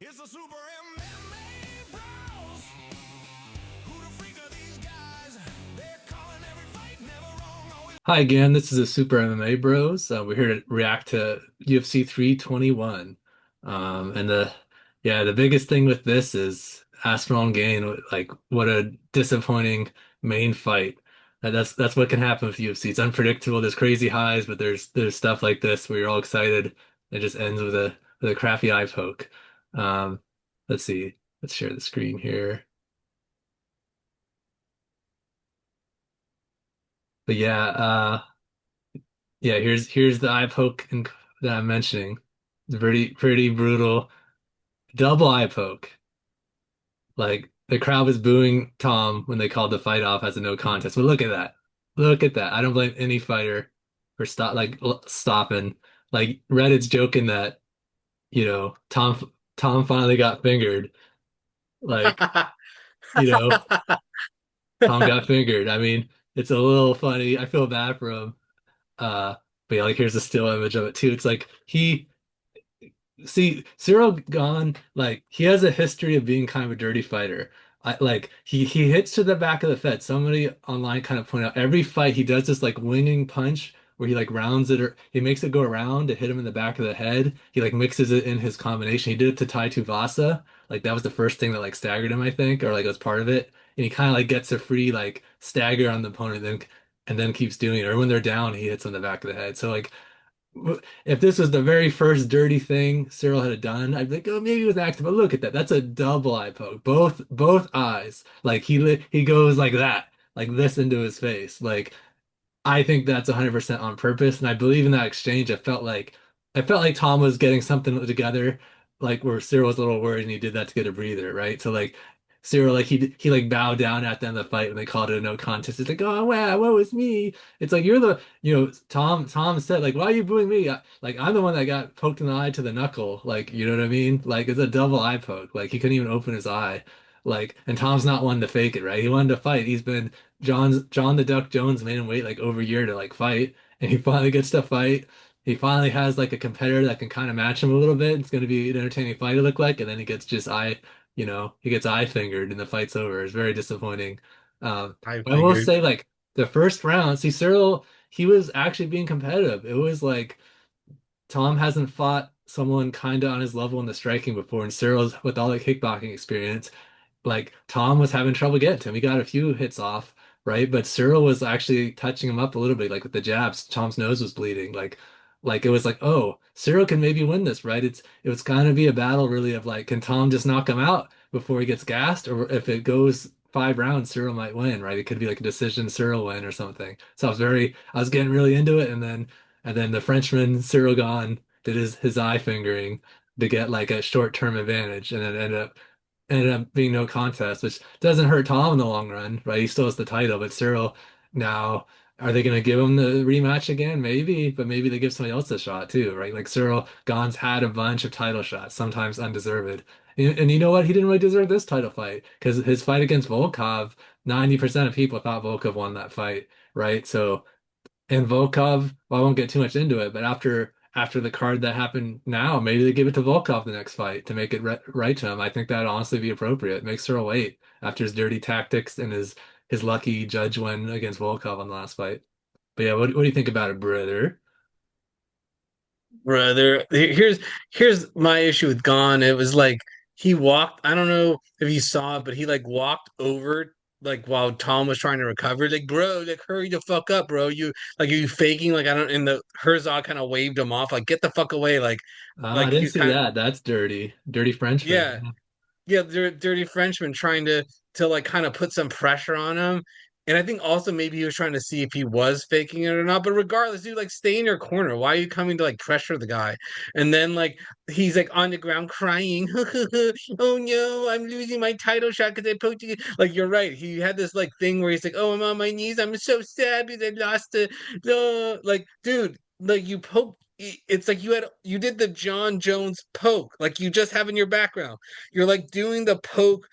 It's the Super MMA Bros. Who the freak are these guys? They're calling every fight, never wrong, always. Hi again, this is the Super MMA Bros. We're here to react to UFC 321. And the biggest thing with this is Aspinall Gane. Like, what a disappointing main fight. That's what can happen with UFC. It's unpredictable. There's crazy highs, but there's stuff like this where you're all excited. It just ends with a crappy eye poke. Um, let's see. Let's share the screen here. But yeah, here's the eye poke that I'm mentioning. It's pretty brutal. Double eye poke. Like the crowd was booing Tom when they called the fight off as a no contest. But look at that. Look at that. I don't blame any fighter for stopping. Like Reddit's joking that, Tom finally got fingered. Like, you know, Tom got fingered. I mean, it's a little funny. I feel bad for him. Uh, but yeah, like here's a still image of it too. It's like he See, Ciryl Gane, like he has a history of being kind of a dirty fighter. He hits to the back of the fed. Somebody online kind of pointed out every fight he does this like winging punch where he like rounds it or he makes it go around to hit him in the back of the head. He like mixes it in his combination. He did it to Tai Tuivasa. Like that was the first thing that like staggered him, I think, or like was part of it. And he kind of like gets a free like stagger on the opponent, and then keeps doing it. Or when they're down, he hits on the back of the head. So like if this was the very first dirty thing Ciryl had done, I'd be like, oh, maybe it was active. But look at that. That's a double eye poke. Both eyes. Like he goes like that, like this into his face. Like I think that's 100% on purpose, and I believe in that exchange. I felt like Tom was getting something together, like where Ciryl was a little worried, and he did that to get a breather, right? So like Ciryl, like he like bowed down at the end of the fight when they called it a no contest. It's like, oh wow, what was me? It's like you're Tom said like, why are you booing me? Like I'm the one that got poked in the eye to the knuckle. Like you know what I mean? Like it's a double eye poke. Like he couldn't even open his eye. Like and Tom's not one to fake it, right? He wanted to fight. John the Duck Jones made him wait like over a year to like fight, and he finally gets to fight. He finally has like a competitor that can kind of match him a little bit. It's going to be an entertaining fight to look like, and then he gets just he gets eye fingered and the fight's over. It's very disappointing. I But I will figured. say like the first round, see Ciryl, he was actually being competitive. It was like Tom hasn't fought someone kind of on his level in the striking before, and Cyril's with all the kickboxing experience like Tom was having trouble getting to him. He got a few hits off, right? But Ciryl was actually touching him up a little bit, like with the jabs. Tom's nose was bleeding. Like it was like, oh, Ciryl can maybe win this, right? It was kind of be a battle really of like, can Tom just knock him out before he gets gassed, or if it goes 5 rounds, Ciryl might win, right? It could be like a decision Ciryl win or something. So I was getting really into it, and then the Frenchman Ciryl Gane did his eye fingering to get like a short-term advantage, and then ended up being no contest, which doesn't hurt Tom in the long run, right? He still has the title, but Ciryl now, are they going to give him the rematch again? Maybe, but maybe they give somebody else a shot too, right? Like Ciryl Gane's had a bunch of title shots, sometimes undeserved. And you know what? He didn't really deserve this title fight because his fight against Volkov, 90% of people thought Volkov won that fight, right? So and Volkov, well, I won't get too much into it, but after the card that happened now, maybe they give it to Volkov the next fight to make it right to him. I think that'd honestly be appropriate. Make Cyril wait after his dirty tactics and his lucky judge win against Volkov on the last fight. But yeah, what do you think about it, brother? Brother, here's my issue with Gone. It was like he walked, I don't know if you saw it, but he like walked over like while Tom was trying to recover. Like, bro, like hurry the fuck up, bro. You like are you faking? Like I don't and the Herzog kind of waved him off, like get the fuck away. I Like didn't he's see kind of that. That's dirty. Dirty yeah. Frenchman. Yeah, dirty Frenchman trying to like kind of put some pressure on him. And I think also maybe he was trying to see if he was faking it or not. But regardless, dude, like stay in your corner. Why are you coming to like pressure the guy? And then like he's like on the ground crying. Oh no, I'm losing my title shot because I poked you. Like you're right. He had this like thing where he's like, oh, I'm on my knees. I'm so sad because I lost the like, dude, like you poked. It's like you did the John Jones poke, like you just have in your background. You're like doing the poke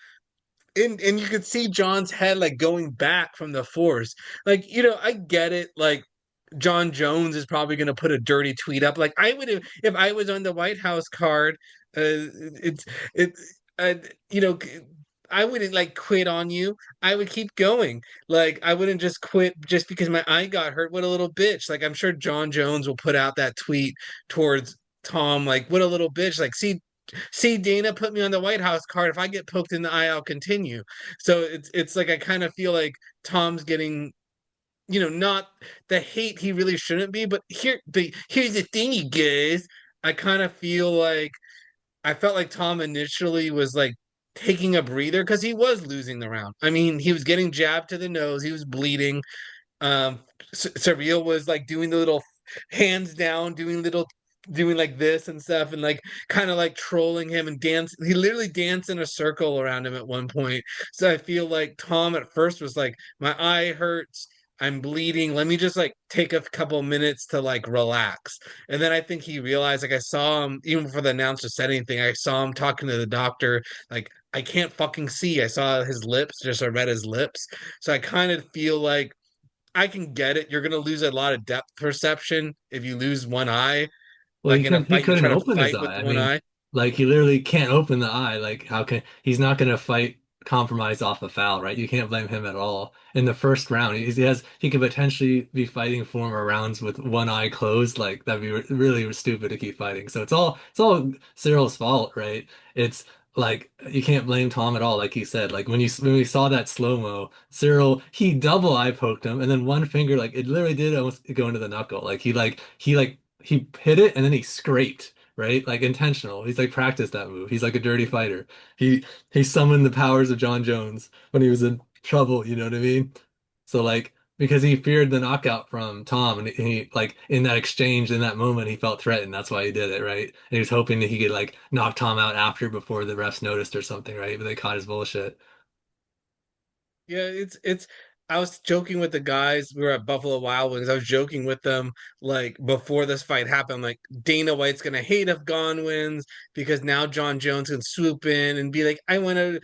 and you could see John's head like going back from the force. Like, I get it. Like John Jones is probably going to put a dirty tweet up. Like I would have if I was on the White House card It's it uh, you know I wouldn't like quit on you. I would keep going. Like I wouldn't just quit just because my eye got hurt. What a little bitch. Like I'm sure John Jones will put out that tweet towards Tom like what a little bitch. Like see Dana put me on the White House card. If I get poked in the eye, I'll continue. So it's like I kind of feel like Tom's getting not the hate he really shouldn't be, but here's the thing, you guys. I kind of feel like I felt like Tom initially was like taking a breather because he was losing the round. I mean, he was getting jabbed to the nose, he was bleeding. Ciryl was like doing the little hands down, doing like this and stuff, and like kind of like trolling him and dance. He literally danced in a circle around him at one point. So I feel like Tom at first was like, my eye hurts. I'm bleeding. Let me just like take a couple minutes to like relax. And then I think he realized, like I saw him even before the announcer said anything. I saw him talking to the doctor. Like I can't fucking see. I saw his lips, just I read his lips. So I kind of feel like I can get it. You're gonna lose a lot of depth perception if you lose one eye. Well, Like in a he fight, you couldn't try to open his fight with eye. I one mean, eye. like he literally can't open the eye. Like how can he's not going to fight compromise off a foul, right? You can't blame him at all. In the first round, he could potentially be fighting 4 more rounds with one eye closed. Like that'd be really stupid to keep fighting. So it's all Cyril's fault, right? It's like you can't blame Tom at all. Like he said, like when we saw that slow-mo, Ciryl he double eye poked him, and then one finger like it literally did almost go into the knuckle. He hit it and then he scraped, right? Like intentional. He's like practiced that move. He's like a dirty fighter. He summoned the powers of John Jones when he was in trouble, you know what I mean? So like because he feared the knockout from Tom and he like in that exchange in that moment he felt threatened. That's why he did it, right? And he was hoping that he could like knock Tom out after before the refs noticed or something, right? But they caught his bullshit. Yeah, it's. I was joking with the guys. We were at Buffalo Wild Wings. I was joking with them like before this fight happened. Like Dana White's gonna hate if Gane wins because now John Jones can swoop in and be like, "I want to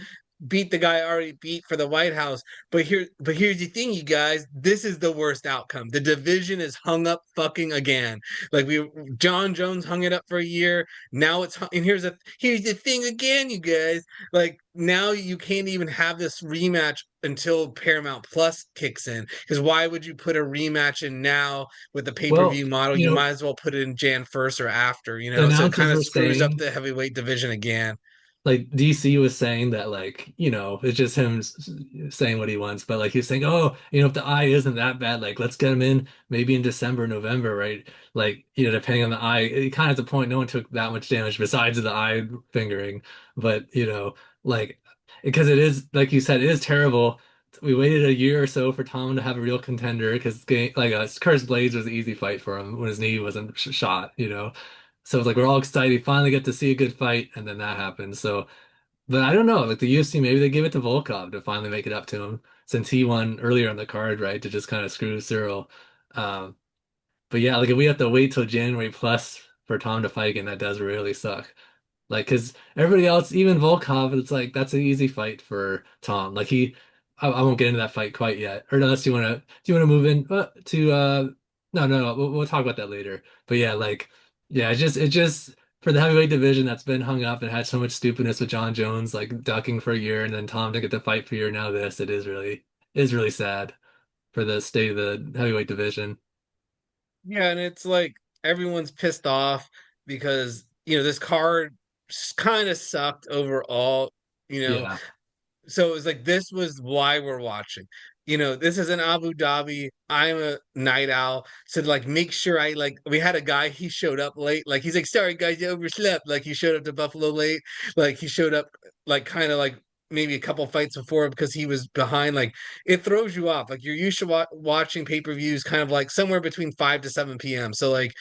beat the guy I already beat for the White House." But here's the thing, you guys. This is the worst outcome. The division is hung up fucking again. Like John Jones hung it up for a year. Now and here's the thing again, you guys. Like now you can't even have this rematch until Paramount Plus kicks in. Because why would you put a rematch in now with the Well, pay-per-view model? you You know, might as well put it in Jan 1st or after, the so it kind announcers of were screws up saying the heavyweight division again. like DC was saying that like it's just him saying what he wants, but like he's saying, oh, if the eye isn't that bad, like let's get him in maybe in December, November, right? Like depending on the eye, it kind of has a point. No one took that much damage besides the eye fingering, but like because it is like you said, it is terrible. We waited a year or so for Tom to have a real contender because Curtis Blades was an easy fight for him when his knee wasn't shot. So it's like we're all excited. We finally get to see a good fight, and then that happens. So, but I don't know. Like the UFC, maybe they give it to Volkov to finally make it up to him since he won earlier on the card, right? To just kind of screw Ciryl. Um, but yeah, like if we have to wait till January plus for Tom to fight again, that does really suck. Like, because everybody else, even Volkov, it's like that's an easy fight for Tom. Like I won't get into that fight quite yet. Or unless do you want to move in to no, no, no, we'll talk about that later. But yeah, like yeah, it just for the heavyweight division that's been hung up and had so much stupidness with John Jones like ducking for a year and then Tom to get the fight for a year. Now it is really sad for the state of the heavyweight division. Yeah, and it's like everyone's pissed off because this card kind of sucked overall. You know, Yeah. so it was like this was why we're watching. This is in Abu Dhabi. I'm a night owl, so like make sure I like. We had a guy. He showed up late. Like he's like, "Sorry guys, you overslept." Like he showed up to Buffalo late. Like he showed up like kind of like maybe a couple fights before because he was behind. Like it throws you off. Like you're used to watching pay-per-views kind of like somewhere between 5 to 7 p.m. So like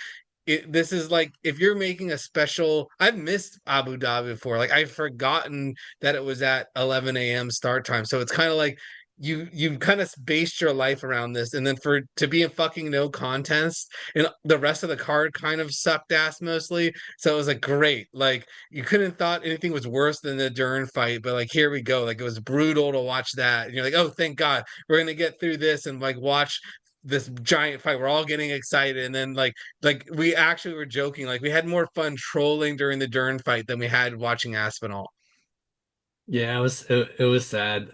this is like if you're making a special. I've missed Abu Dhabi before. Like I've forgotten that it was at 11 a.m. start time. So it's kind of like you kind of based your life around this, and then for to be a fucking no contest, and the rest of the card kind of sucked ass mostly. So it was like great. Like you couldn't have thought anything was worse than the Dern fight, but like here we go. Like it was brutal to watch that, and you're like, oh, thank God, we're gonna get through this and like watch this giant fight. We're all getting excited, and then like we actually were joking. Like we had more fun trolling during the Dern fight than we had watching Aspinall. Yeah, it was sad.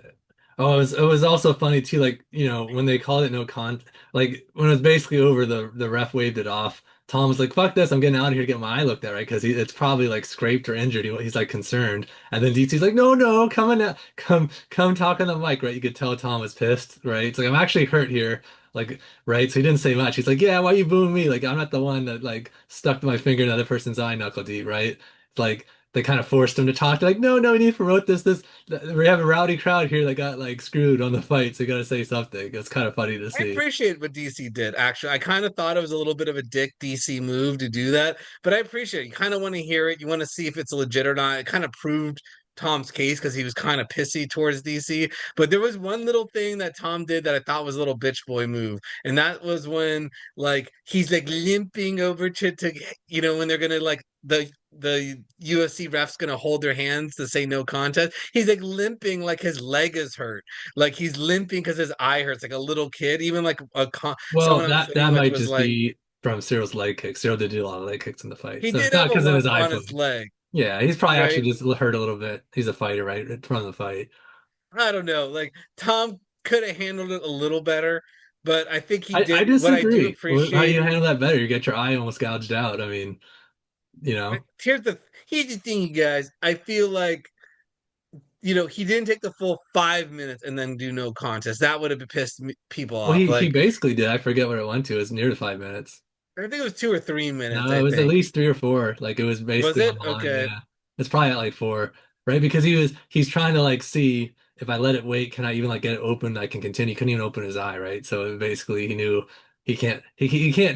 Oh, it was also funny too, like, when they called it no con like when it was basically over, the ref waved it off. Tom was like, fuck this, I'm getting out of here to get my eye looked at, right? Because it's probably like scraped or injured. He's like concerned. And then DC's like, no, no, come on now, come talk on the mic, right? You could tell Tom was pissed, right? It's like, I'm actually hurt here. Like, right? So he didn't say much. He's like, yeah, why you booing me? Like, I'm not the one that like stuck my finger in the other person's eye knuckle deep, right? It's like they kind of forced him to talk. They're like, no, no, we need to promote this. We have a rowdy crowd here that got like screwed on the fight, so you got to say something. It's kind of funny to I see. appreciate what DC did, actually. I kind of thought it was a little bit of a dick DC move to do that, but I appreciate it. You kind of want to hear it. You want to see if it's legit or not. It kind of proved Tom's case because he was kind of pissy towards DC. But there was one little thing that Tom did that I thought was a little bitch boy move. And that was when like he's like limping over to when they're gonna like the UFC ref's gonna hold their hands to say no contest. He's like limping like his leg is hurt. Like he's limping because his eye hurts, like a little kid. Even like Well, someone I was that sitting with might was just like, be from Cyril's leg kicks. Cyril did do a lot of leg kicks in the fight, he so it's did not have a because of his lump on his iPhone. leg, Yeah, he's probably right? actually just hurt a little bit. He's a fighter, right, from the fight. I don't know. Like Tom could have handled it a little better, but I think he I did. What I do disagree. How do appreciate. you handle that better? You get your eye almost gouged out. I mean, you know. Here's the thing, you guys. I feel like he didn't take the full 5 minutes and then do no contest. That would have pissed people Well, off. he Like basically did. I forget what it went to. It was near to 5 minutes. I think it was 2 or 3 minutes. No, I it was at think least 3 or 4. Like it was was basically on it the line. okay? Yeah, it's probably at like 4, right? Because he's trying to like see if I let it wait, can I even like get it open? I can continue. He couldn't even open his eye, right? So basically, he knew he can't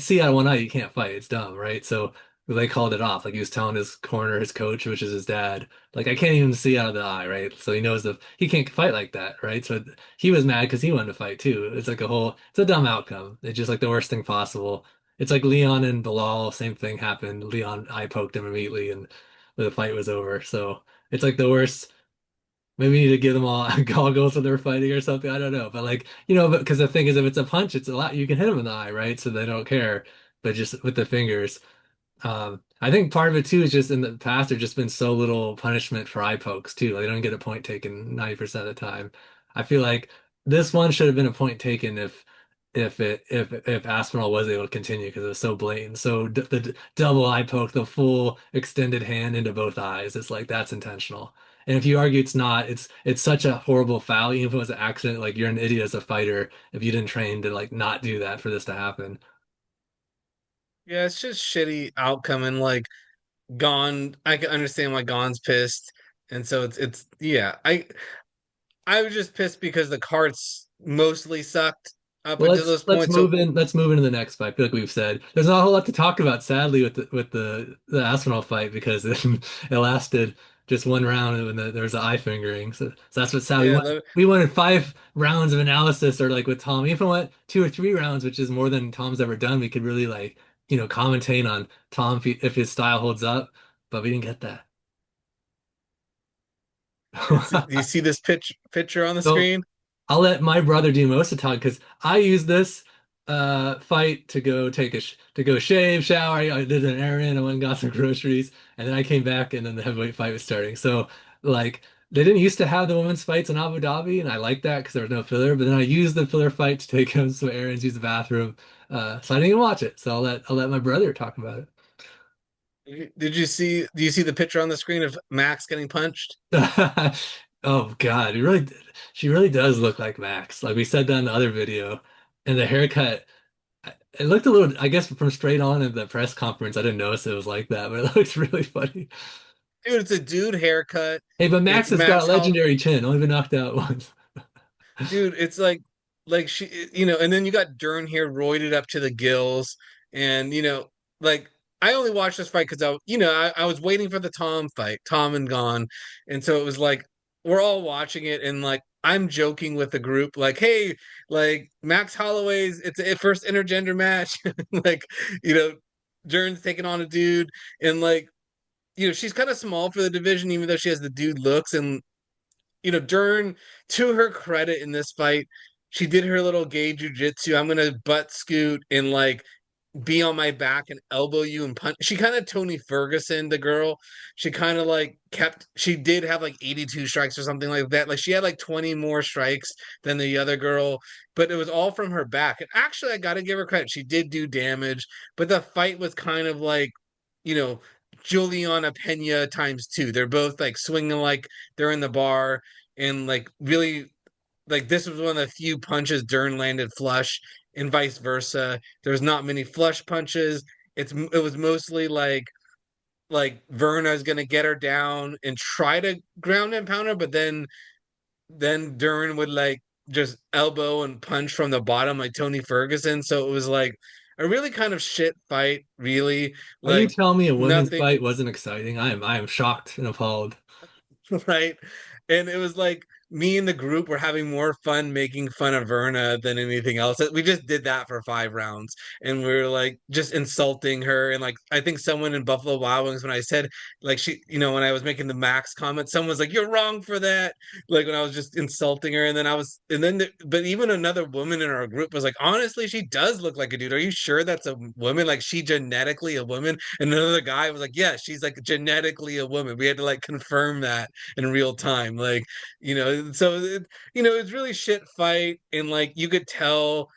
see out of one eye. You can't fight. It's dumb, right? So they called it off. Like he was telling his corner, his coach, which is his dad, like I can't even see out of the eye, right? So he knows he can't fight like that, right? So he was mad because he wanted to fight too. It's a dumb outcome. It's just like the worst thing possible. It's like Leon and Bilal, same thing happened. Leon eye poked him immediately and the fight was over. So it's like the worst. Maybe we need to give them all goggles when they're fighting or something. I don't know. But like, because the thing is, if it's a punch, it's a lot, you can hit them in the eye, right? So they don't care. But just with the fingers. I think part of it too is just in the past there's just been so little punishment for eye pokes too. Like, they don't get a point taken 90% of the time. I feel like this one should have been a point taken if Aspinall was able to continue because it was so blatant. So the double eye poke, the full extended hand into both eyes, it's like that's intentional. And if you argue it's not, it's such a horrible foul, even if it was an accident, like you're an idiot as a fighter if you didn't train to like not do that for this to happen. Yeah, it's just shitty outcome and like Gone. I can understand why Gone's pissed, and so it's yeah. I was just pissed because the cards mostly sucked up Well, until this let's point. So move in. Let's move into the next fight. I feel like we've said there's not a whole lot to talk about, sadly, with the Aspinall fight because it lasted just one round when there was the eye fingering. So that's what sad. yeah, We wanted 5 rounds of analysis, or like with Tom, even if we went 2 or 3 rounds, which is more than Tom's ever done. We could really like commentate on Tom if his style holds up, but we didn't get that. do you see this picture on the So screen? I'll let my brother do most of the talk because I use this fight to go to go shave, shower. I did an errand, I went and got some groceries, and then I came back and then the heavyweight fight was starting. So like they didn't used to have the women's fights in Abu Dhabi, and I liked that because there was no filler. But then I used the filler fight to take him some errands, use the bathroom. So I didn't even watch it. So I'll let my brother talk about Did you see? Do you see the picture on the screen of Max getting punched? it. Oh God, she really does look like Max. Like we said that in the other video. And the haircut, it looked a little, I guess from straight on in the press conference, I didn't notice it was like that, but it looks really funny. Dude, it's a dude haircut. Hey, but Max It's has got a Max Holl legendary chin, only been knocked out once. dude, it's like she and then you got Dern here roided up to the gills, and like I only watched this fight because I was waiting for the Tom fight, Tom and Gone, and so it was like we're all watching it, and like I'm joking with the group, like, hey, like Max Holloway's it's a first intergender match, like you know, Dern's taking on a dude, and like she's kind of small for the division, even though she has the dude looks, and Dern, to her credit in this fight, she did her little gay jujitsu. I'm gonna butt scoot and like be on my back and elbow you and punch. She kind of Tony Ferguson, the girl. She kind of like kept, she did have like 82 strikes or something like that. Like she had like 20 more strikes than the other girl, but it was all from her back. And actually, I got to give her credit. She did do damage, but the fight was kind of like, you know, Juliana Pena times two. They're both like swinging like they're in the bar and like really like this was one of the few punches Dern landed flush and vice versa. There's not many flush punches. It was mostly like Virna is gonna get her down and try to ground and pound her, but then Dern would like just elbow and punch from the bottom like Tony Ferguson. So it was like a really kind of shit fight, really. Are you Like telling me a women's nothing. fight wasn't exciting? I am shocked and appalled. Right? And it was like me and the group were having more fun making fun of Verna than anything else. We just did that for 5 rounds and we were like just insulting her. And like, I think someone in Buffalo Wild Wings, when I said, like, when I was making the Max comment, someone was like, "You're wrong for that." Like, when I was just insulting her. And then but even another woman in our group was like, "Honestly, she does look like a dude. Are you sure that's a woman? Like, she genetically a woman?" And another guy was like, "Yeah, she's like genetically a woman." We had to like confirm that in real time. Like, it's really shit fight. And like you could tell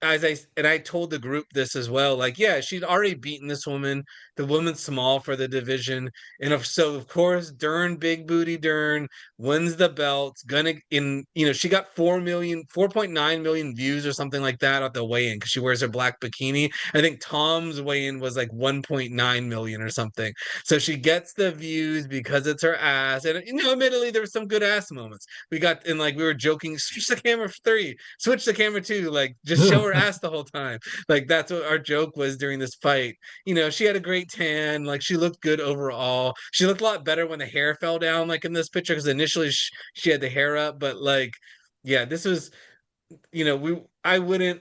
I told the group this as well. Like, yeah, she'd already beaten this woman. The woman's small for the division, and so of course, Dern, big booty Dern, wins the belt. Gonna in she got 4.9 million views or something like that at the weigh-in because she wears her black bikini. I think Tom's weigh-in was like 1.9 million or something. So she gets the views because it's her ass, and admittedly, there were some good ass moments. We were joking, switch the camera for three, switch the camera two, like just show her ass the whole time. Like that's what our joke was during this fight. She had a great tan, like she looked good overall. She looked a lot better when the hair fell down, like in this picture, because initially she had the hair up, but like, yeah, this was, I wouldn't,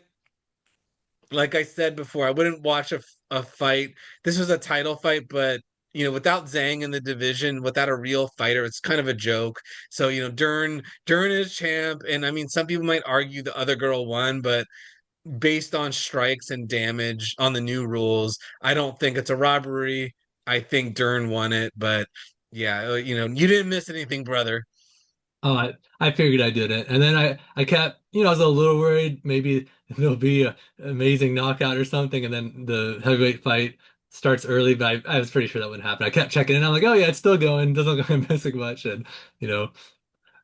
like I said before, I wouldn't watch a fight. This was a title fight, but without Zhang in the division, without a real fighter, it's kind of a joke. So, Dern is champ, and I mean, some people might argue the other girl won, but based on strikes and damage on the new rules, I don't think it's a robbery. I think Dern won it, but yeah, you didn't miss anything, brother. Oh, I figured I did it. And then I kept, I was a little worried maybe there'll be a amazing knockout or something, and then the heavyweight fight starts early, but I was pretty sure that would happen. I kept checking in. I'm like, oh yeah, it's still going. Doesn't look like I'm missing much. And you know,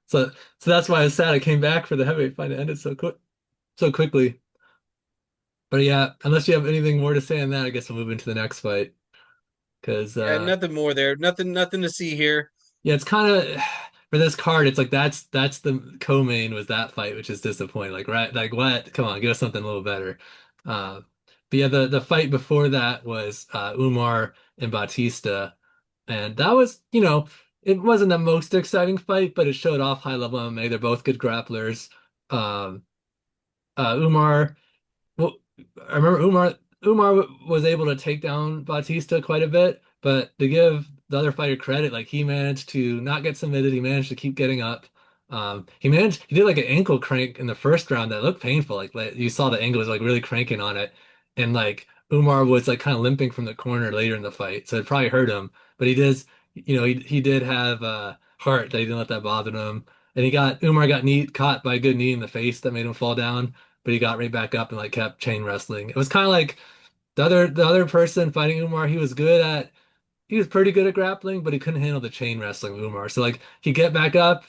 so that's why I was sad I came back for the heavyweight fight. It ended so quickly. But yeah, unless you have anything more to say on that, I guess we'll move into the next fight. Because Yeah, nothing more there. Nothing to see here. yeah, it's kind of for this card. It's like that's the co-main was that fight, which is disappointing. Like right, like what? Come on, give us something a little better. Uh, but yeah, the fight before that was Umar and Bautista, and that was it wasn't the most exciting fight, but it showed off high level MMA. They're both good grapplers. Um, Umar, well, I remember Umar was able to take down Bautista quite a bit, but to give the other fighter credit, like he managed to not get submitted, he managed to keep getting up. He did like an ankle crank in the first round that looked painful. Like you saw the ankle was like really cranking on it, and like Umar was like kind of limping from the corner later in the fight, so it probably hurt him. But he did have heart that he didn't let that bother him, and Umar got caught by a good knee in the face that made him fall down, but he got right back up and like kept chain wrestling. It was kind of like the other person fighting Umar, he was pretty good at grappling, but he couldn't handle the chain wrestling with Umar. So like he'd get back up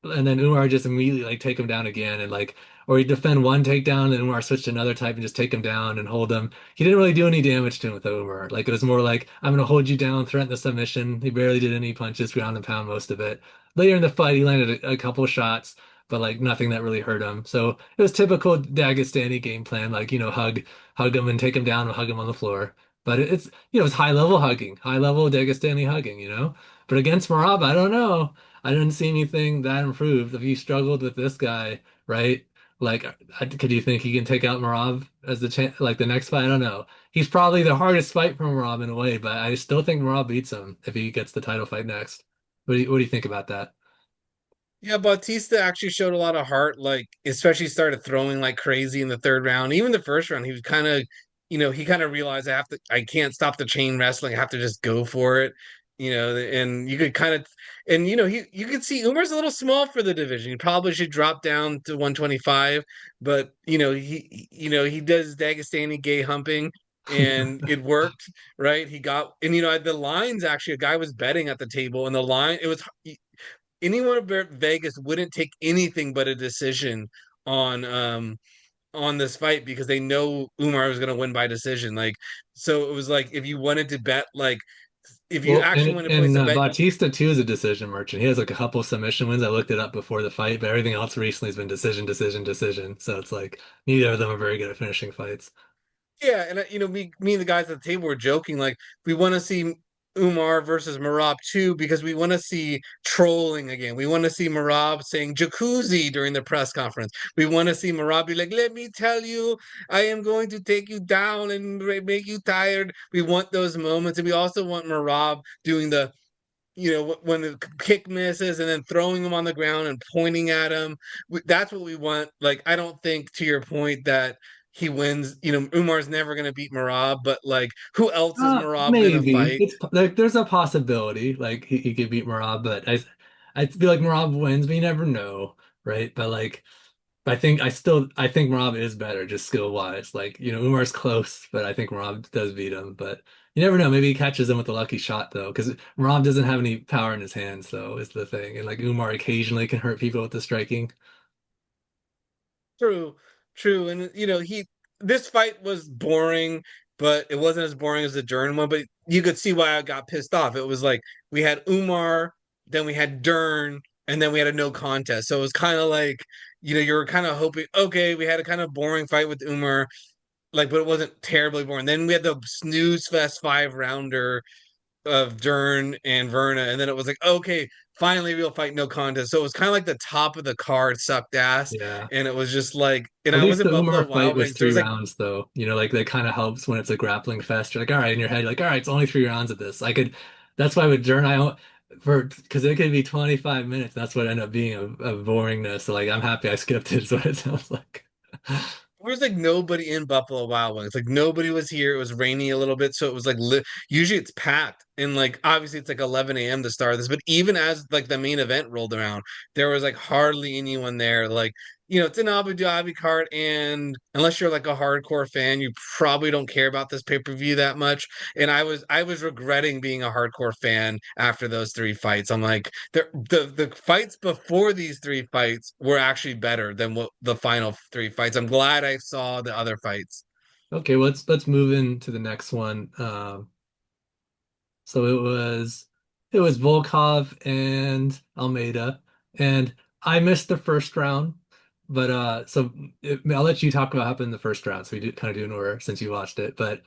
and then Umar just immediately like take him down again and like or he'd defend one takedown and Umar switch to another type and just take him down and hold him. He didn't really do any damage to him with Umar. Like it was more like I'm gonna hold you down, threaten the submission. He barely did any punches, ground and pound most of it. Later in the fight, he landed a couple of shots, but like nothing that really hurt him. So it was typical Dagestani game plan, like hug him and take him down and hug him on the floor. But it's high level hugging, high level Dagestani hugging. But against Marab, I don't know. I didn't see anything that improved. If you struggled with this guy, right? Like, could you think he can take out Marab as like the next fight? I don't know. He's probably the hardest fight for Marab in a way, but I still think Marab beats him if he gets the title fight next. What do you think about that? Yeah, Bautista actually showed a lot of heart, like especially started throwing like crazy in the third round. Even the first round, he was kind of, he kind of realized I can't stop the chain wrestling. I have to just go for it. And you could kind of, and you could see Umar's a little small for the division. He probably should drop down to 125, but he does Dagestani gay humping, and it worked, right? He got, and at the lines actually, a guy was betting at the table, and the line it was anyone at Vegas wouldn't take anything but a decision on on this fight because they know Umar was going to win by decision. Like, so it was like if you wanted to bet, like if you Well, actually and want to place and a bet, Bautista too is a decision merchant. He has like a couple submission wins. I looked it up before the fight, but everything else recently has been decision, decision, decision. So it's like neither of them are very good at finishing fights. yeah, and me and the guys at the table were joking like we want to see Umar versus Marab too because we want to see trolling again. We want to see Marab saying jacuzzi during the press conference. We want to see Marab be like, "Let me tell you, I am going to take you down and make you tired." We want those moments, and we also want Marab doing the when the kick misses and then throwing him on the ground and pointing at him. That's what we want. Like, I don't think, to your point, that he wins. Umar's never going to beat Marab, but like, who else is Marab going to Maybe fight? it's like there's a possibility like he could beat Marab, but I feel like Marab wins, but you never know, right? But like I think Marab is better just skill wise. Like Umar's close, but I think Marab does beat him. But you never know. Maybe he catches him with a lucky shot though, because Marab doesn't have any power in his hands though, is the thing. And like Umar occasionally can hurt people with the striking. True, true. And this fight was boring, but it wasn't as boring as the Dern one. But you could see why I got pissed off. It was like we had Umar, then we had Dern, and then we had a no contest. So it was kind of like, you were kind of hoping, okay, we had a kind of boring fight with Umar, like, but it wasn't terribly boring. Then we had the snooze fest 5 rounder of Dern and Virna, and then it was like, okay, finally we'll fight no contest. So it was kind of like the top of the card sucked ass, Yeah. and it was just like, and At I was least in the Buffalo Umar fight Wild was Wings. There three was like, rounds though. Like that kind of helps when it's a grappling fest. You're like, all right, in your head, you're like, all right, it's only 3 rounds of this. That's why with Dern, for because it could be 25 minutes. That's what ended up being a boringness. So like I'm happy I skipped it, is what it sounds like. there was like nobody in Buffalo Wild Wings. Like nobody was here. It was rainy a little bit, so it was like usually it's packed, and like obviously it's like 11 a.m. to start this. But even as like the main event rolled around, there was like hardly anyone there. Like it's an Abu Dhabi card, and unless you're like a hardcore fan, you probably don't care about this pay-per-view that much. And I was regretting being a hardcore fan after those three fights. I'm like, the fights before these three fights were actually better than what the final three fights. I'm glad I saw the other fights. Okay, well, let's move into the next one. So it was Volkov and Almeida, and I missed the first round, but I'll let you talk about what happened in the first round. So we did kind of do an order since you watched it, but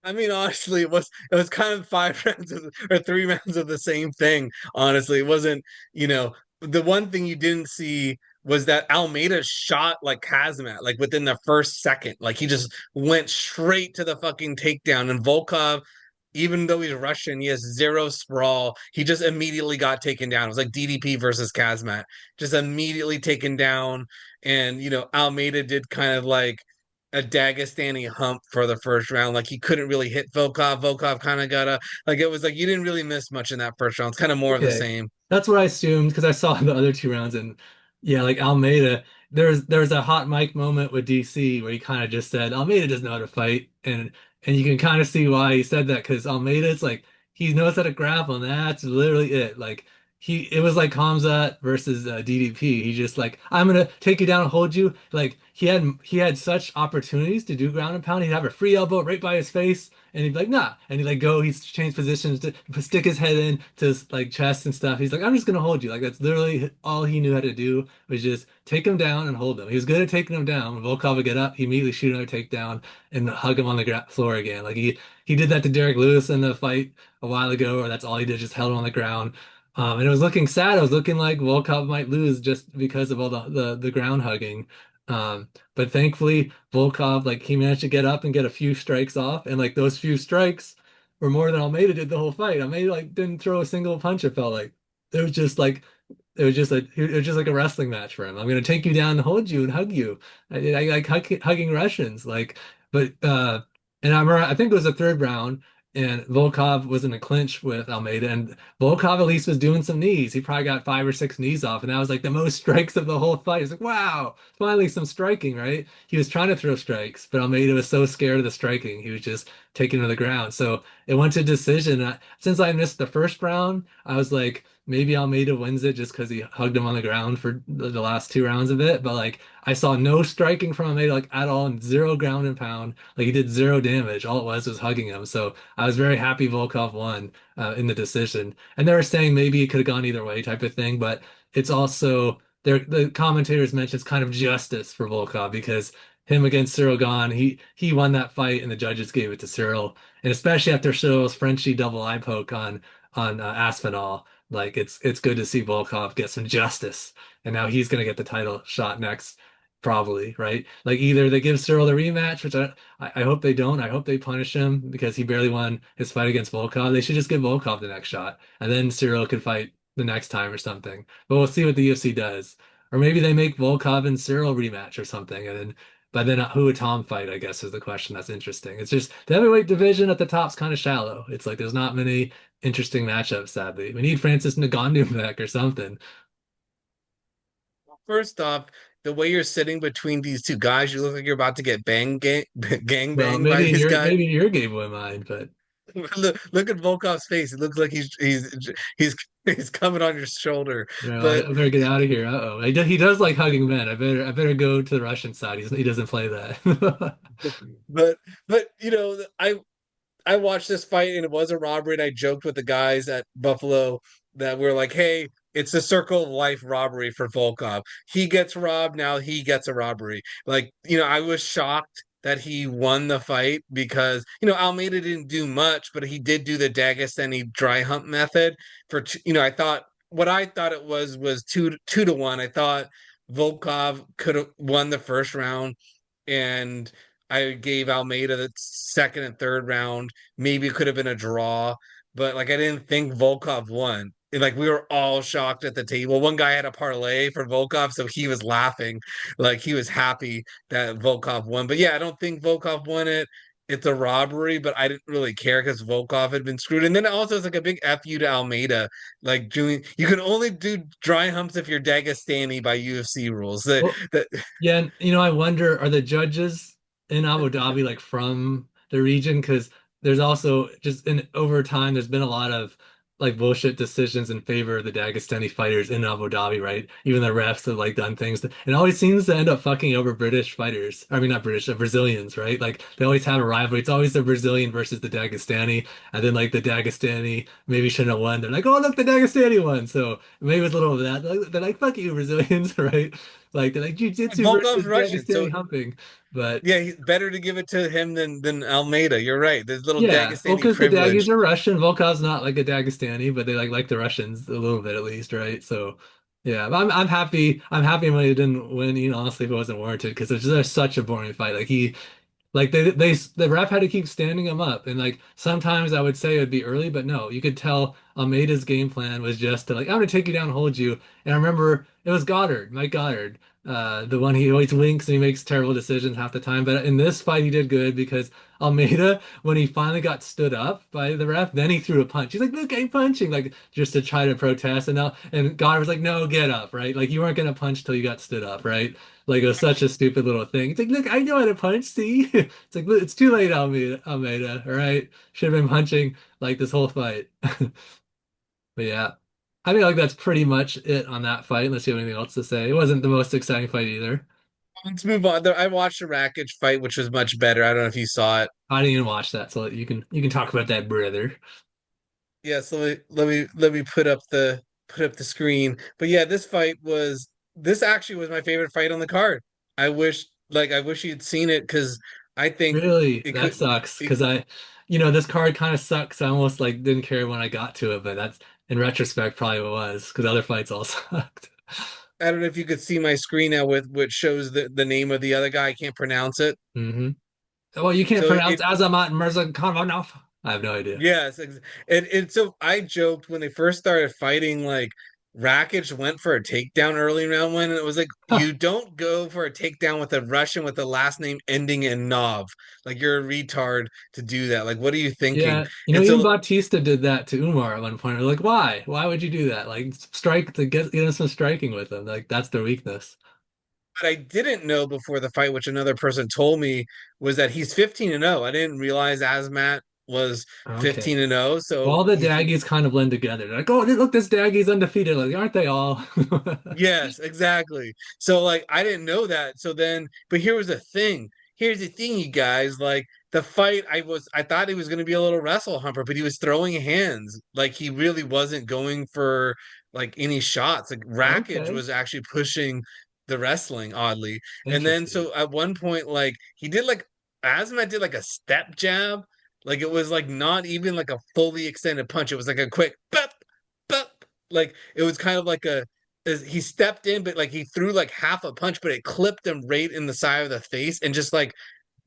I mean, honestly, it was kind of 5 rounds or 3 rounds of the same thing. Honestly, it wasn't. The one thing you didn't see was that Almeida shot like Azamat like within the first second. Like he just went straight to the fucking takedown, and Volkov, even though he's Russian, he has zero sprawl. He just immediately got taken down. It was like DDP versus Kazmat, just immediately taken down. And Almeida did kind of like a Dagestani hump for the first round. Like he couldn't really hit Volkov. Volkov kind of got a like it was like you didn't really miss much in that first round. It's kind of more of the okay. same. That's what I assumed because I saw the other 2 rounds and yeah, like Almeida, there's a hot mic moment with DC where he kind of just said Almeida doesn't know how to fight and you can kind of see why he said that because Almeida's like he knows how to grapple and that's literally it. Like it was like Hamza versus DDP. He just like I'm gonna take you down and hold you. Like he had such opportunities to do ground and pound. He'd have a free elbow right by his face. And he'd be like, nah. And he'd like go, he's changed positions to stick his head in to his like chest and stuff. He's like, I'm just gonna hold you. Like that's literally all he knew how to do was just take him down and hold him. He was good at taking him down. When Volkov would get up, he immediately shoot another takedown and hug him on the floor again. Like he did that to Derek Lewis in the fight a while ago, or that's all he did, just held him on the ground. And it was looking sad. It was looking like Volkov might lose just because of all the ground hugging. But thankfully, Volkov, like he managed to get up and get a few strikes off, and like those few strikes were more than Almeida did the whole fight. Almeida like didn't throw a single punch, it felt like. It was just like it was just like a wrestling match for him. I'm gonna take you down and hold you and hug you. I like hugging Russians. But and I remember I think it was the third round, and Volkov was in a clinch with Almeida, and Volkov at least was doing some knees. He probably got 5 or 6 knees off, and that was like the most strikes of the whole fight. It's like, wow, finally some striking, right? He was trying to throw strikes, but Almeida was so scared of the striking, he was just taking to the ground. So it went to decision. Since I missed the first round, I was like, maybe Almeida wins it just because he hugged him on the ground for the last 2 rounds of it. But like, I saw no striking from Almeida like at all, and zero ground and pound. Like he did zero damage. All it was hugging him. So I was very happy Volkov won in the decision. And they were saying maybe it could have gone either way, type of thing. But it's also the commentators mentioned it's kind of justice for Volkov because him against Ciryl Gane, he won that fight, and the judges gave it to Ciryl, and especially after Cyril's Frenchie double eye poke on Aspinall. Like it's good to see Volkov get some justice, and now he's gonna get the title shot next, probably, right? Like either they give Ciryl the rematch, which I hope they don't. I hope they punish him because he barely won his fight against Volkov. They should just give Volkov the next shot, and then Ciryl could fight the next time or something. But we'll see what the UFC does, or maybe they make Volkov and Ciryl rematch or something, and then. But then who would Tom fight, I guess, is the question that's interesting. It's just the heavyweight division at the top's kind of shallow. It's like there's not many interesting matchups, sadly. We need Francis Ngannou back or something. First off, the way you're sitting between these two guys, you look like you're about to get gang Well, banged by these guys. maybe in your game with mine, but Look at Volkov's face. It looks like he's he's coming on your shoulder. you know, But I better get out of here. Uh-oh. He does like hugging men. I better go to the Russian side. He doesn't play that. but I watched this fight and it was a robbery, and I joked with the guys at Buffalo that we're like, hey, it's a circle of life robbery for Volkov. He gets robbed, now he gets a robbery. Like, I was shocked that he won the fight because, Almeida didn't do much, but he did do the Dagestani dry hump method I thought it was 2-1. I thought Volkov could have won the first round, and I gave Almeida the second and third round. Maybe it could have been a draw, but like I didn't think Volkov won. And, like we were all shocked at the table. One guy had a parlay for Volkov, so he was laughing, like he was happy that Volkov won. But yeah, I don't think Volkov won it. It's a robbery, but I didn't really care because Volkov had been screwed. And then also it's like a big F you to Almeida. Like doing, you can only do dry humps if you're Dagestani by UFC rules. Well, yeah, and I wonder, are the judges in Abu Dhabi like from the region? Because there's also just in over time, there's been a lot of like bullshit decisions in favor of the Dagestani fighters in Abu Dhabi, right? Even the refs have like done things it always seems to end up fucking over British fighters. I mean, not British, Brazilians, right? Like they always have a rivalry. It's always the Brazilian versus the Dagestani, and then like the Dagestani maybe shouldn't have won. They're like, oh look, the Dagestani won. So maybe it's a little of that. They're like, fuck you, Brazilians, right? Like they're like jiu-jitsu Volkov's versus Russian, so Dagestani humping. But yeah, he's better to give it to him than Almeida. You're right. There's little yeah, well, Dagestani because the privilege. Daggies are Russian. Volkov's not like a Dagestani, but they like the Russians a little bit at least, right? So yeah, but I'm happy. I'm happy when he didn't win. Honestly, if it wasn't warranted, because it's just such a boring fight. Like the ref had to keep standing him up, and like sometimes I would say it would be early, but no, you could tell Almeida's game plan was just to like I'm gonna take you down, and hold you. And I remember it was Goddard, Mike Goddard, the one he always winks and he makes terrible decisions half the time. But in this fight, he did good because Almeida, when he finally got stood up by the ref, then he threw a punch. He's like, "Look, I'm punching!" Like just to try to protest. And Goddard was like, "No, get up!" Right? Like you weren't gonna punch till you got stood up, right? Like it was such a stupid little thing. It's like, look, I know how to punch. See, it's like look, it's too late, Almeida. All right, should have been punching like this whole fight. But yeah, I feel like that's pretty much it on that fight. Unless you have anything else to say, it wasn't the most exciting fight either. Let's move on. I watched the Rakić fight, which was much better. I don't know if you saw it. I didn't even watch that, so you can talk about that, brother. Yes, let me put up the screen. But yeah, this actually was my favorite fight on the card. I wish you'd seen it because I think Really, it that could. sucks It, because this card kind of sucks. I almost like didn't care when I got to it, but that's in retrospect probably what it was because other fights all sucked. I don't know if you could see my screen now with which shows the name of the other guy. I can't pronounce it. hmm Well, you can't So pronounce it Azamat Murzakanov. I have no idea. yes, and so I joked when they first started fighting, like Rakić went for a takedown early in round one, and it was like Huh. you don't go for a takedown with a Russian with the last name ending in Nov. Like you're a retard to do that. Like, what are you thinking? Yeah, you know, And even so Bautista did that to Umar at one point. We're like, why? Why would you do that? Like, strike to get us some striking with them. Like, that's their weakness. what I didn't know before the fight, which another person told me, was that he's 15 and 0. I didn't realize Azamat was Okay. 15 and 0. Well, So all the if you, Daggies kind of blend together. They're like, oh, look, this Daggie's undefeated. Like, aren't they all? yes, exactly. So like I didn't know that. So then, but here was the thing. Here's the thing, you guys. Like the fight, I thought he was going to be a little wrestle humper, but he was throwing hands. Like he really wasn't going for like any shots. Like Rakić Okay. was actually pushing the wrestling oddly. And then Interesting. so at one point, like he did like Azamat did like a step jab. Like it was like not even like a fully extended punch. It was like a quick bop, bop. Like it was kind of like a he stepped in, but like he threw like half a punch, but it clipped him right in the side of the face and just like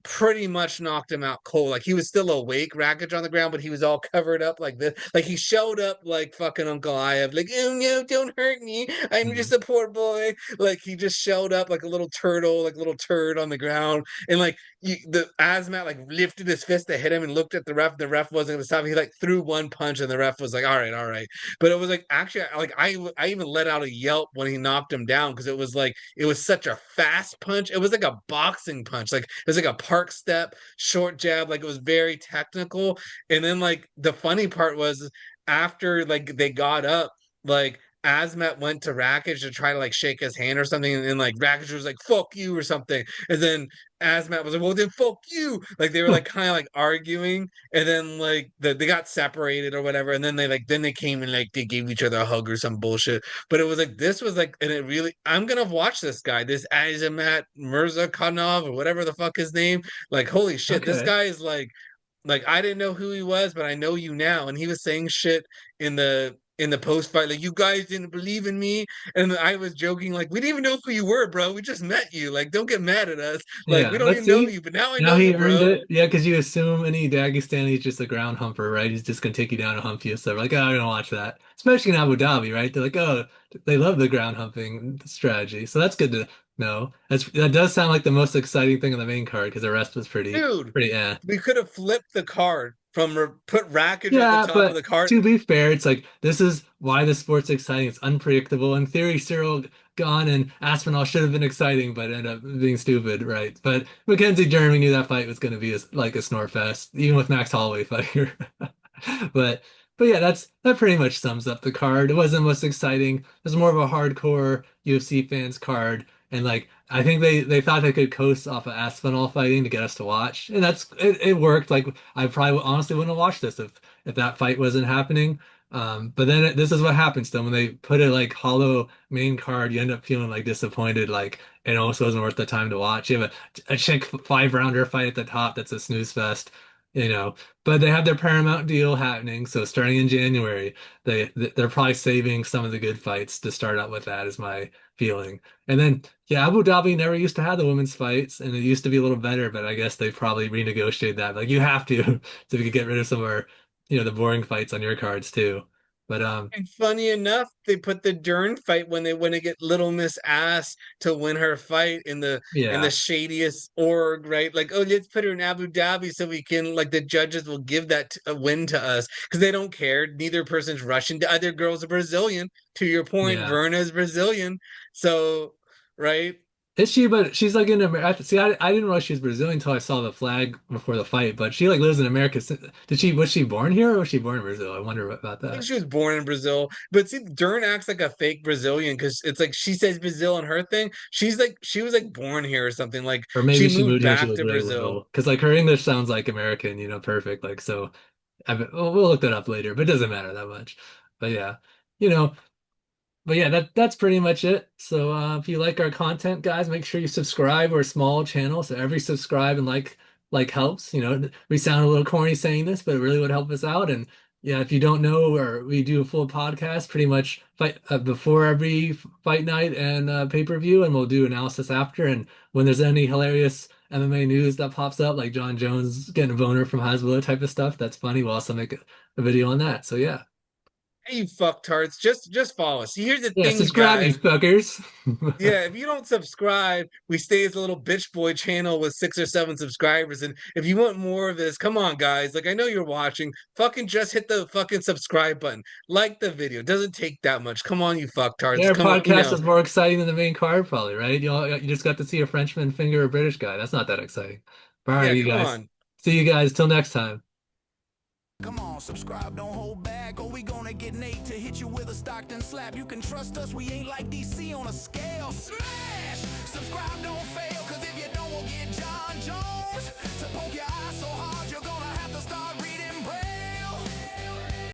pretty much knocked him out cold. Like he was still awake, Rakić on the ground, but he was all covered up like this. Like he showed up like fucking Uncle Iev, like, oh no, don't hurt me. I'm Hmm. just a poor boy. Like he just showed up like a little turtle, like a little turd on the ground. And like the Asmat like lifted his fist to hit him and looked at the ref. The ref wasn't gonna stop. He like threw one punch and the ref was like, all right, all right. But it was like actually like I even let out a yelp when he knocked him down because it was like it was such a fast punch. It was like a boxing punch. Like it was like a park step, short jab. Like it was very technical. And then like the funny part was after like they got up, like Asmat went to Rakić to try to like shake his hand or something, and then like Rakić was like "fuck you" or something, and then Asmat was like, "Well, then fuck you." Like they were like kind of like arguing, and then like they got separated or whatever, and then they came and like they gave each other a hug or some bullshit. But it was like this was like, and it really, I'm gonna watch this guy, this Azamat Murzakanov or whatever the fuck his name. Like holy shit, this Okay. guy is like I didn't know who he was, but I know you now. And he was saying shit in the post fight, like you guys didn't believe in me, and I was joking, like we didn't even know who you were, bro. We just met you. Like don't get mad at us. Like we Yeah, don't let's even know see. you, but now I Now know he you, earned bro. it. Yeah, because you assume any Dagestan, he's just a ground humper, right? He's just gonna take you down and hump you. So we're like, oh, I'm gonna watch that. Especially in Abu Dhabi, right? They're like, oh, they love the ground humping strategy. So that's good to know. That does sound like the most exciting thing on the main card because the rest was Dude, pretty eh. we could have flipped the card from put Rakic at the Yeah, top of but the card. to be fair, it's like this is why the sport's exciting. It's unpredictable. In theory, Ciryl Gane and Aspinall should have been exciting, but ended up being stupid, right? But Mackenzie Dern, we knew that fight was going to be like a snore fest, even with Max Holloway fight here. But but yeah, that pretty much sums up the card. It wasn't the most exciting. It was more of a hardcore UFC fans card, and like I think they thought they could coast off of Aspinall fighting to get us to watch, and it worked. Like I probably honestly wouldn't have watched this if that fight wasn't happening. But then this is what happens though when they put a like hollow main card, you end up feeling like disappointed, like it almost wasn't worth the time to watch. You have a chick 5 rounder fight at the top that's a snooze fest, you know. But they have their Paramount deal happening, so starting in January, they're probably saving some of the good fights to start out with. That is my feeling. And then yeah, Abu Dhabi never used to have the women's fights, and it used to be a little better, but I guess they probably renegotiated that. Like you have to, so we could get rid of some of our, the boring fights on your cards too. But And funny enough, they put the Dern fight when they want to get Little Miss Ass to win her fight in the yeah, shadiest org, right? Like, oh, let's put her in Abu Dhabi so we can like the judges will give a win to us because they don't care. Neither person's Russian. The other girl's a Brazilian. To your point, yeah. Virna is Brazilian. So, right? Is she? But she's like in America. See, I didn't realize she was Brazilian until I saw the flag before the fight. But she like lives in America. Was she born here or was she born in Brazil? I wonder about I think that. she was born in Brazil, but see, Dern acts like a fake Brazilian because it's like she says Brazil in her thing. She's like she was like born here or something. Like Or she maybe she moved moved here when she back was to really Brazil. little. Because like her English sounds like American, perfect. Like so, we'll look that up later. But it doesn't matter that much. But yeah, you know. But yeah, that's pretty much it. So if you like our content, guys, make sure you subscribe. We're a small channel, so every subscribe and like helps. We sound a little corny saying this, but it really would help us out. And yeah, if you don't know, or we do a full podcast pretty much fight before every fight night and pay-per-view, and we'll do analysis after. And when there's any hilarious MMA news that pops up, like John Jones getting a boner from Hasbro type of stuff, that's funny. We'll also make a video on that. So yeah. Hey, you fucktards, just follow us. See, here's the Yeah, thing, subscribe, you guys. fuckers. Yeah, if you don't subscribe, we stay as a little bitch boy channel with 6 or 7 subscribers. And if you want more of this, come on, guys. Like, I know you're watching. Fucking just hit the fucking subscribe button. Like the video. It doesn't take that much. Come on, you Yeah, fucktards. our Come on, podcast is more exciting than the main card, probably, right? You just got to see a Frenchman finger a British guy. That's not that exciting. All right, yeah, you come guys. on. See you guys till next time. Come on, subscribe, don't hold back, or we gonna get Nate to hit you with a Stockton slap. You can trust us, we ain't like DC on a scale. Smash! Subscribe, don't fail.